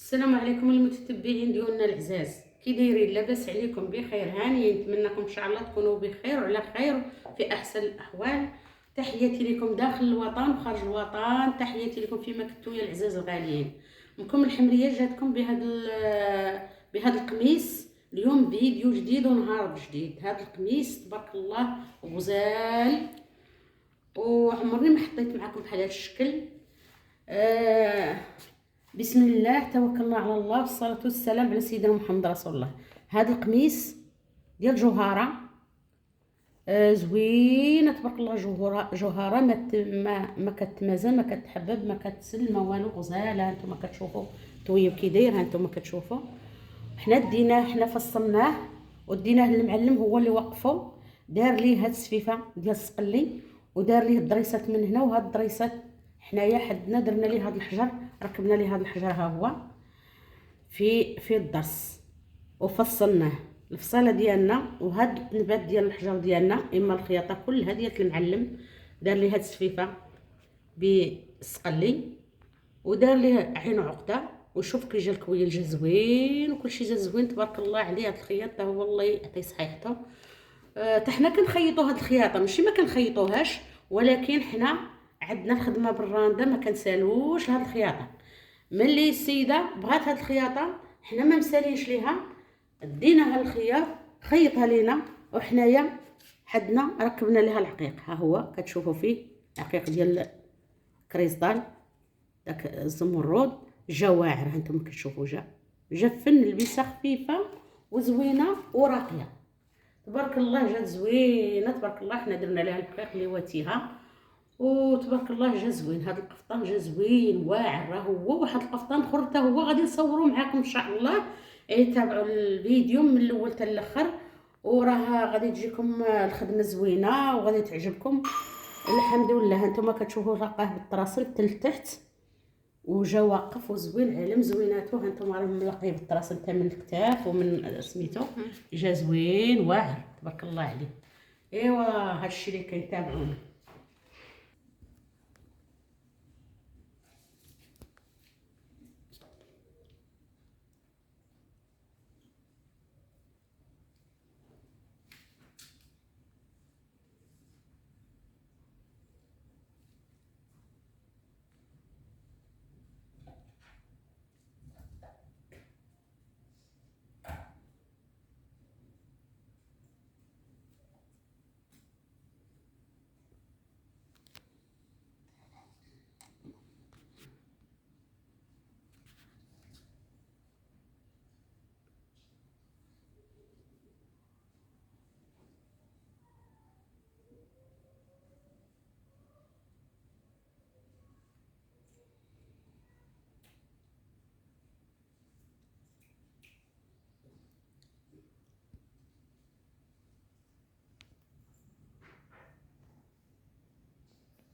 السلام عليكم المتتبعين ديالنا العزاز، كي دايرين؟ لاباس عليكم؟ بخير هانيين؟ نتمنىكم ان شاء الله تكونوا بخير وعلى خير في احسن الاحوال. تحياتي لكم داخل الوطن وخارج الوطن، تحياتي لكم فيما كنتوا يا العزاز الغاليين. مكم الحمريه جاتكم بهذا القميص اليوم، فيديو جديد ونهار جديد. هذا القميص تبارك الله غزال، وعمرني ما حطيت معكم بحال هذا الشكل. بسم الله توكلنا على الله والصلاة والسلام على سيدنا محمد رسول الله. هذا القميص ديال جوهرة زوينه تبارك الله. جوهرة ما كتمازن، ما كتحبب، ما كتسل، ما والو. غزاله هانتوما كتشوفوا الطويب كي داير، هانتوما كتشوفوا. حنا فصلناه وديناه للمعلم، هو اللي وقفو، دار ليه هاد السفيفه ديال السقلي، ودار ليه الضريسات من هنا، وهاد الضريسات حنايا حدنا درنا ليه هاد الحجر، ركبنا ليه هاد الحجر ها هو في الضرس، وفصلناه الفصاله ديالنا. وهاد التنبات ديال الحجر ديالنا اما الخياطه كلها ديال المعلم، دار ليه هاد السفيفه بالسقلي، ودار ليه عين عقده. وشوف كي جا الكويل جا زوين، وكلشي جا زوين تبارك الله عليه. هاد الخياط هو الله يعطيه صحيحته. حنا كنخيطوا هاد الخياطه، ماشي ما كنخيطوهاش، ولكن حنا عندنا الخدمه بالرانده، ما كنسالوش هاد الخياطه. ملي السيده بغات هاد الخياطه حنا ما مسالينش ليها، ديناها الخياط خيطها لينا، وحنايا حدنا ركبنا ليها العقيق. ها هو كتشوفوا فيه عقيق ديال كريستال، داك الزمرد جا واعر، هانتوما كتشوفوا جا فن لبسه خفيفه وزوينه وراقيه تبارك الله. جات زوينه تبارك الله. حنا درنا لها العقيق اللي واتيها، وتبارك الله جا زوين. هذا القفطان جا زوين واعر. راه هو واحد القفطان اخر حتى هو غادي نصوروا معكم ان شاء الله. تابعوا الفيديو من الاول حتى الاخر، وراه غادي تجيكم الخدمه زوينه وغادي تعجبكم الحمد لله. هانتوما كتشوفوا لقاه بالطراسل تحت، وجا واقف وزوين علم زويناتو. هانتوما راه ملقيه بالطراسل حتى من الكتاف ومن سميتو، جا زوين واعر تبارك الله عليه. ايوا هادشي اللي كاين، تابعونا.